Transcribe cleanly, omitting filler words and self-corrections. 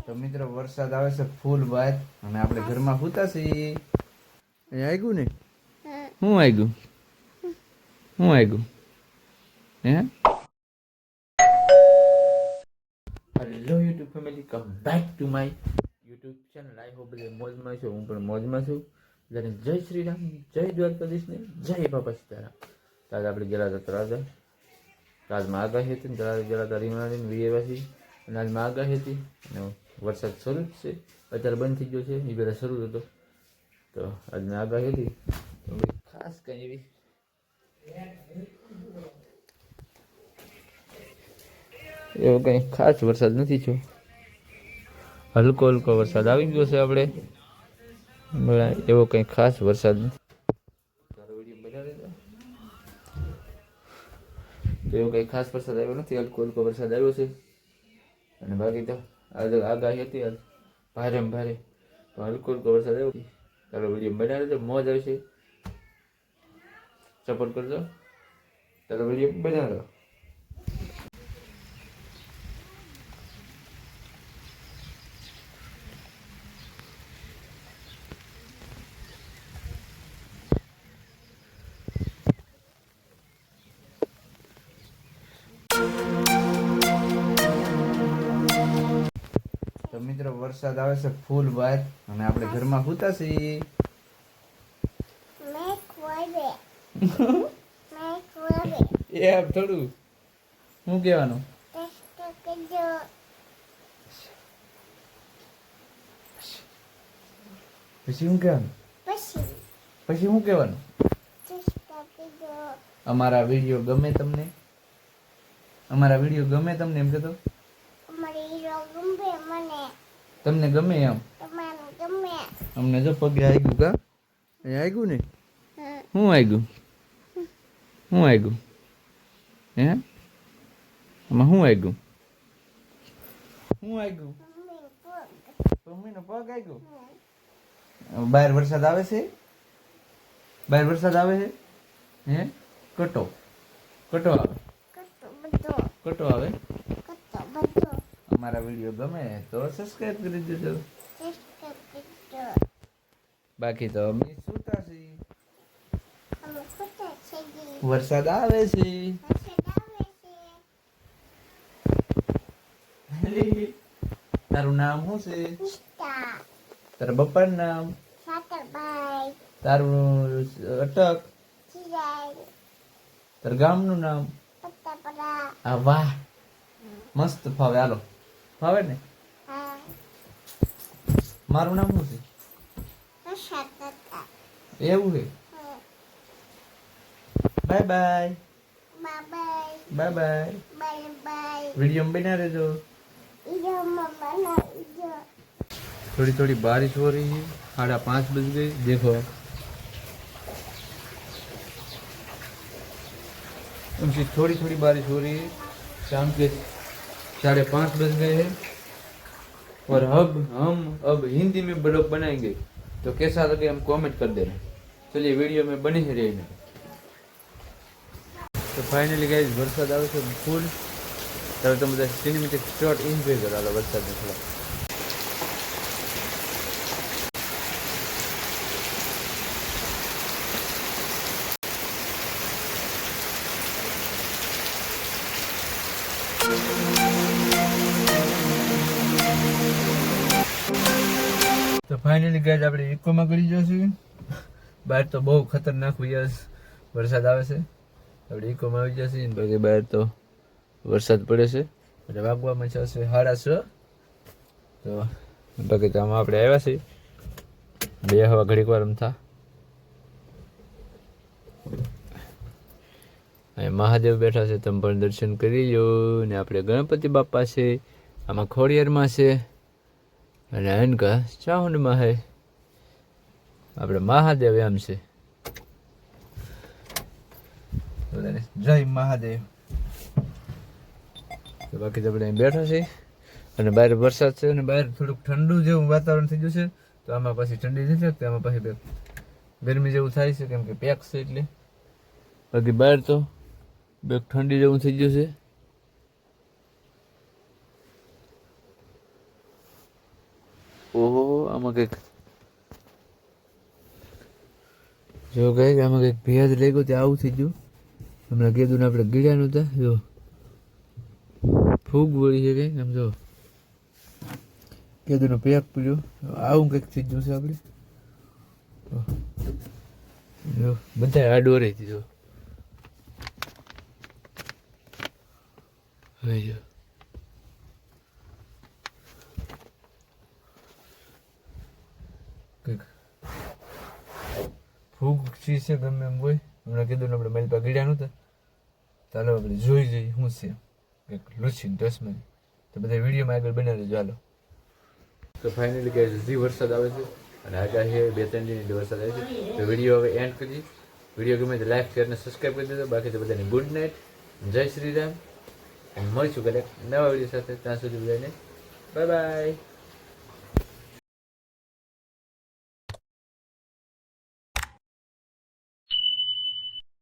તો મિત્રો વરસાદ આવે છે ફૂલ બહાર અને આપણે ઘરમાં સૂતા છીએ. અહીંયા આવ્યું ને શું આવ્યું શું આવ્યું હે? Hello YouTube family, come back to my YouTube channel. I hope બધા મોજમાં છો, હું પણ મોજમાં છું. બધાને જય શ્રી રામ, જય દ્વારકાધીશ ને જય બાપા સીતારામ. આજે આપણે ગયેલા હતા તળાજા. આજમાં આગાહી હતી ને ગયેલા રીંગણાની વીએવાસી અને આજમાં આગાહી હતી અને વરસાદ શરૂ જ છે. અત્યારે બંધ થઈ ગયો છે, એ પહેલાં શરૂ હતો. તો આજની આગાહી હતી તો ખાસ કંઈ એવી એવો કંઈ ખાસ વરસાદ નથી થયો. હલકો હલકો વરસાદ આવી ગયો છે આપણે, એવો કંઈ ખાસ વરસાદ નથી. તો એવો કંઈ ખાસ વરસાદ આવ્યો નથી, હલકો હલકો વરસાદ આવ્યો છે. અને બાકી તો આજે આગાહી હતી આજ ભારે ભારે, તો હલકો હલકો વરસાદ આવ્યો. તારો વિડીયો બનાવી દો, મોજ આવશે. સપોર્ટ કરજો, તારો વિડીયો બનાવો. તો મિત્રો વરસાદ આવે છે ફૂલ બહાર અને આપણે ઘરમાં સૂતા છીએ. એમ થોડું શું કહેવાનું? પછી શું કહેવાનું? પછી શું કહેવાનું? અમારા વિડીયો ગમે તમને? અમારા વિડીયો ગમે તમને એમ કહેતો? તમને ગમે એમ? અમને જો પગે આવ્યું કા? અહીંયા આવ્યું ને શું આવ્યું? શું આવ્યું હે? આમાં શું આવ્યું? શું આવ્યું? મમ્મીનો પગ આવ્યો. બહાર વરસાદ આવે છે? બહાર વરસાદ આવે છે હે? કટો કટો આવે, કટો આવે. અમારા વિડીયો ગમે તો સબસ્ક્રાઇબ કરી દેજો. બાકી તો અમે સૂતા છીએ. વરસાદ આવે છે. તારું નામ શું છે? તારા પપ્પાનું નામ? તારું અટક? તારા ગામનું નામ? આ વાહ, મસ્ત ફાવે. હાલો, ફાવે ને? મારું નામ શું છે? એવું છે? Bye bye. Bye bye. Video બના દેજો. थोड़ी थोड़ी बारिश हो रही है. 5:30 बज गए. देखो उनकी थोड़ी थोड़ी बारिश हो रही है. शाम के 5:30 बज गए हैं और अब हिंदी में ब्लॉग बनाएंगे. तो कैसा लगे हम कमेंट कर देना. चलिए वीडियो में बने ही रहना. तो फाइनली गाइस वरसाद આવે છે ફૂલ. તો તમે બધા સિનેમેટિક શોટ એન્જોય કરો. આ વરસાદને થોડા તો ફાઇનલી ગાઈસ આપણે ઇકોમાં ગળી જશું. બહાર તો બહુ ખતરનાક વરસાદ આવે છે. આપણે ઇકોમાં આવી જશે ને બાકી બહાર તો વરસાદ પડે છે. એટલે વાગવામાં છે 6:30. તો બાકી તો આમાં આપણે આવ્યા છીએ બે હવા ઘડીક વાર રમતા. અહીંયા મહાદેવ બેઠા છે, તમે પણ દર્શન કરી લો. ને આપણે ગણપતિ બાપા છે, આમાં ખોડિયારમાં છે અને અનકા ચાઉંડમાં છે. આપણે મહાદેવ એમ છે. જય મહાદેવ. તો બાકી તો આપણે અહીં બેઠા છીએ અને બહાર વરસાદ છે અને બહાર થોડુંક ઠંડુ જેવું વાતાવરણ થઈ ગયું છે. તો આમાં પછી ઠંડી નથી લાગતી, આમાં પછી ગરમી જેવું થાય છે કેમ કે પેક છે એટલે. બાકી બહાર તો બે ઠંડી જેવું થઈ ગયું છે. ઓહો આમાં કંઈક જો કંઈક આમાં કંઈક ભેજ લઈ ગયો ત્યાં આવું થઈ ગયું. હમણાં કીધું ને આપણે ગીડાનું હતા જો ફૂગ વળી છે કંઈક આમ જો કીધું પેક પીડ્યો આવું કંઈક થઈ ગયું છે આપણે જો બધા આડોરે જો હવે જો કંઈક ફૂગ ચીજ છે ગમે એમ હોય. હમણાં કીધું ને આપણે મારી પાસે ગીડા નહોતા ચાલો આપણે જોઈ જઈએ શું છે કંઈક લુછી 10 મિનિટ તો બધા વિડીયોમાં આગળ બનાવી દેજો. હાલો તો ફાઇનલી કે હજી વરસાદ આવે છે અને આગાહી 2-3 દિન વરસાદ આવે છે. તો વિડીયો હવે એન્ડ કરી. વિડીયો ગમે તો લાઈક શેર અને સબસ્ક્રાઈબ કરી દેજો. બાકી તો બધાને ગુડ નાઇટ, જય શ્રી રામ અને મળીશું કદાચ નવા વિડીયો સાથે. ત્યાં સુધી બધાને બાય બાય.